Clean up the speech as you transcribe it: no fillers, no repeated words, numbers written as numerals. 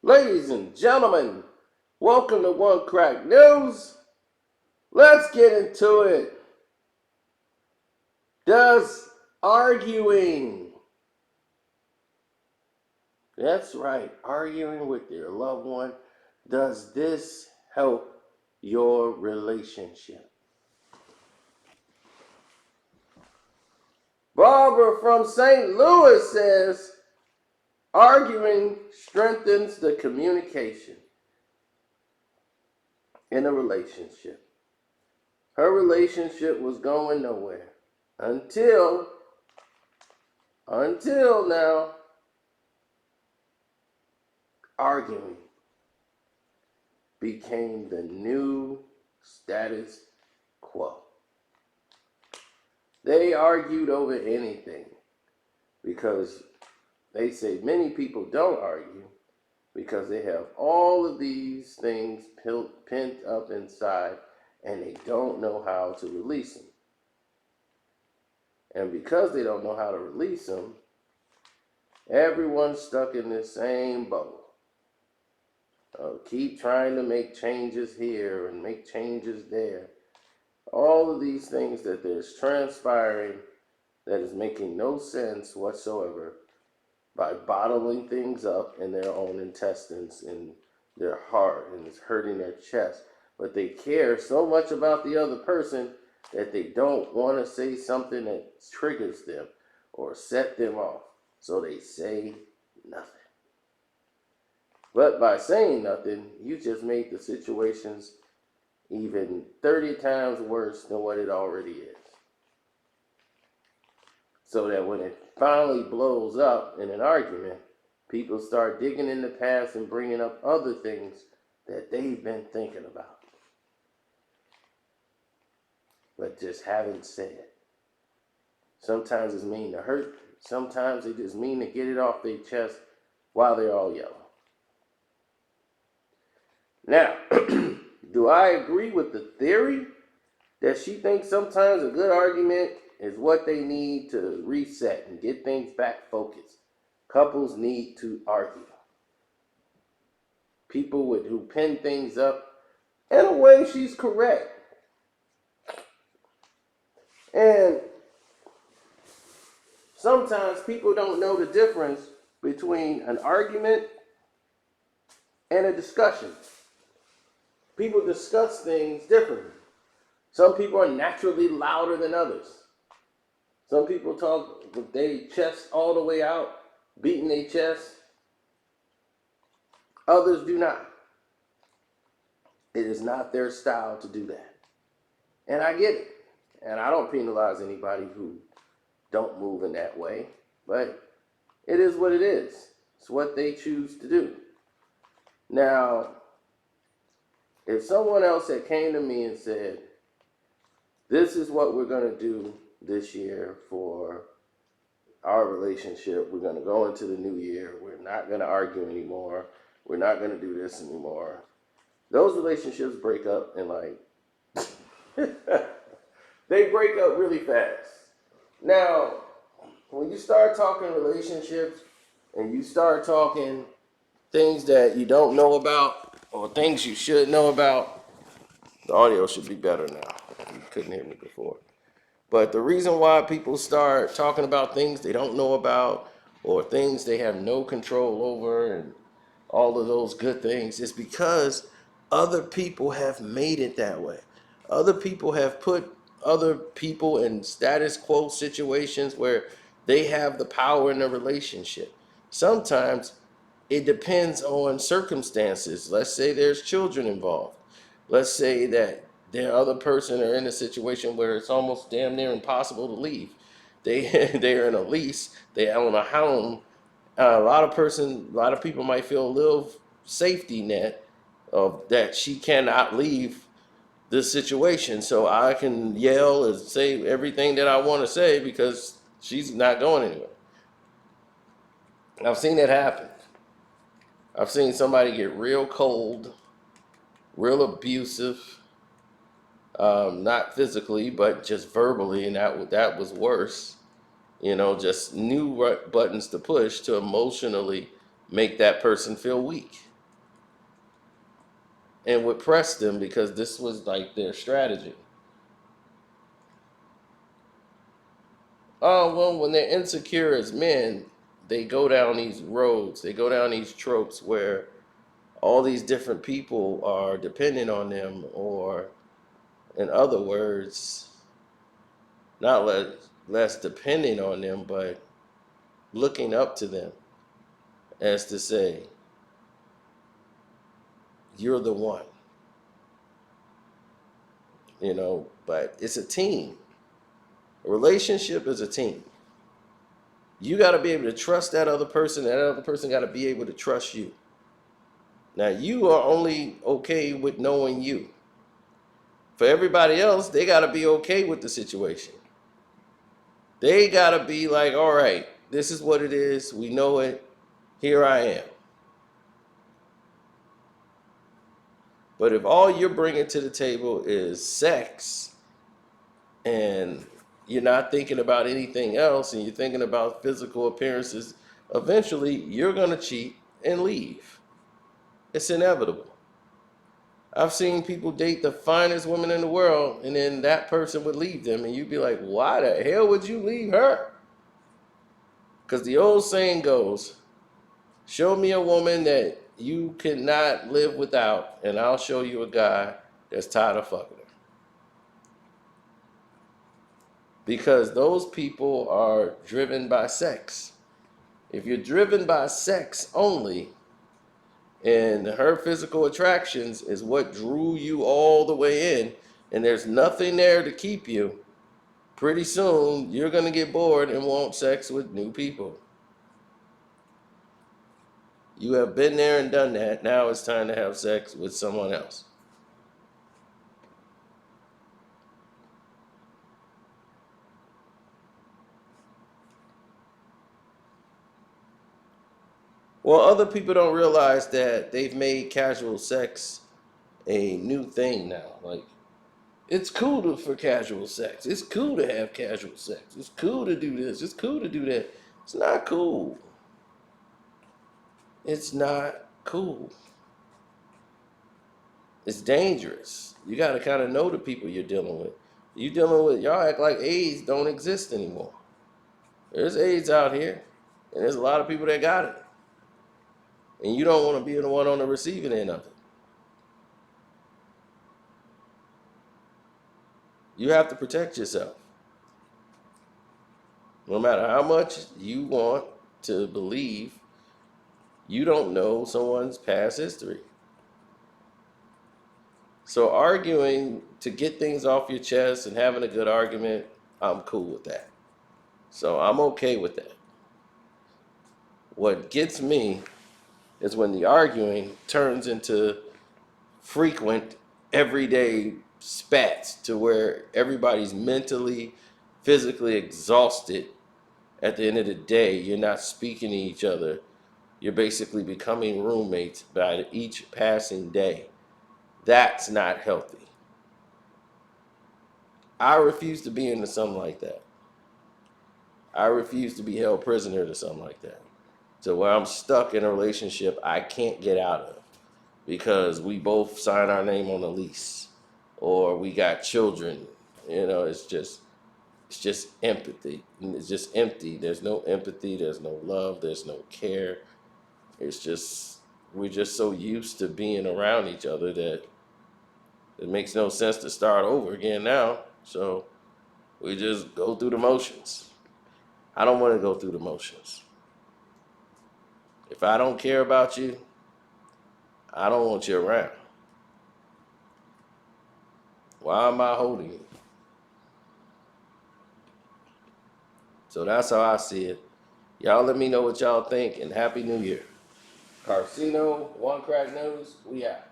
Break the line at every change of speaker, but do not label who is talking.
Ladies and gentlemen, welcome to One Crack News. Let's get into it. Does arguing, that's right, arguing with your loved one, does this help your relationship? Barbara from St. Louis says, arguing strengthens the communication in a relationship. Her relationship was going nowhere until now, arguing became the new status quo. They argued over anything because they say many people don't argue because they have all of these things pent up inside and they don't know how to release them. And because they don't know how to release them, everyone's stuck in this same bubble. Keep trying to make changes here and make changes there. All of these things that there's transpiring that is making no sense whatsoever by bottling things up in their own intestines, in their heart, and it's hurting their chest. But they care so much about the other person that they don't want to say something that triggers them or set them off. So they say nothing. But by saying nothing, you just made the situations even 30 times worse than what it already is. So that when it finally blows up in an argument, people start digging in the past and bringing up other things that they've been thinking about, but just haven't said. Sometimes it's mean to hurt. Sometimes they just mean to get it off their chest while they're all yellow. Now, do I agree with the theory that she thinks sometimes a good argument is what they need to reset and get things back focused? Couples need to argue. People who pin things up, in a way, she's correct. And sometimes people don't know the difference between an argument and a discussion. People discuss things differently. Some people are naturally louder than others. Some people talk with their chest all the way out, beating their chest. Others do not. It is not their style to do that. And I get it. And I don't penalize anybody who don't move in that way. But it is what it is. It's what they choose to do. Now, if someone else had came to me and said, this is what we're going to do this year for our relationship. We're going to go into the new year. We're not going to argue anymore. We're not going to do this anymore. Those relationships break up in they break up really fast. Now, when you start talking relationships and you start talking things that you don't know about or things you should know about, the audio should be better now. You couldn't hear me before. But the reason why people start talking about things they don't know about or things they have no control over and all of those good things is because other people have made it that way. Other people have put other people in status quo situations where they have the power in a relationship. Sometimes it depends on circumstances. Let's say there's children involved. Let's say that the other person are in a situation where it's almost damn near impossible to leave. They're in a lease. They own a home. A lot of people might feel a little safety net of that she cannot leave the situation. So I can yell and say everything that I want to say because she's not going anywhere. I've seen that happen. I've seen somebody get real cold, real abusive, not physically, but just verbally, and that was worse. Just new buttons to push to emotionally make that person feel weak. and would press them because this was like their strategy. Oh, well, when they're insecure as men, they go down these roads, they go down these tropes where all these different people are dependent on them, or in other words, not less depending on them, but looking up to them, as to say, you're the one, but it's a team. A relationship is a team. You got to be able to trust that other person. That other person got to be able to trust you. Now, you are only okay with knowing you. For everybody else, they got to be okay with the situation. They got to be like, all right, this is what it is. We know it. Here I am. But if all you're bringing to the table is sex, and you're not thinking about anything else, and you're thinking about physical appearances, eventually you're going to cheat and leave. It's inevitable. I've seen people date the finest woman in the world, and then that person would leave them, and you'd be like, why the hell would you leave her? Because the old saying goes, show me a woman that you cannot live without, and I'll show you a guy that's tired of fucking her. Because those people are driven by sex. If you're driven by sex only, and her physical attractions is what drew you all the way in, and there's nothing there to keep you, pretty soon you're going to get bored and want sex with new people. You have been there and done that. Now it's time to have sex with someone else. Well, other people don't realize that they've made casual sex a new thing now. Like, it's cool for casual sex. It's cool to have casual sex. It's cool to do this. It's cool to do that. It's not cool. It's not cool. It's dangerous. You got to kind of know the people you're dealing with. Y'all act like AIDS don't exist anymore. There's AIDS out here, and there's a lot of people that got it. And you don't want to be the one on the receiving end of it. You have to protect yourself. No matter how much you want to believe, you don't know someone's past history. So arguing to get things off your chest and having a good argument, I'm cool with that. So I'm okay with that. What gets me is when the arguing turns into frequent, everyday spats to where everybody's mentally, physically exhausted. At the end of the day, you're not speaking to each other. You're basically becoming roommates by each passing day. That's not healthy. I refuse to be into something like that. I refuse to be held prisoner to something like that. So where I'm stuck in a relationship I can't get out of because we both sign our name on a lease or we got children. It's just empathy. It's just empty. There's no empathy. There's no love. There's no care. We're just so used to being around each other that it makes no sense to start over again now. So we just go through the motions. I don't want to go through the motions. If I don't care about you, I don't want you around. Why am I holding you? So that's how I see it. Y'all let me know what y'all think, and Happy New Year. Carcino, One Crack News, we out.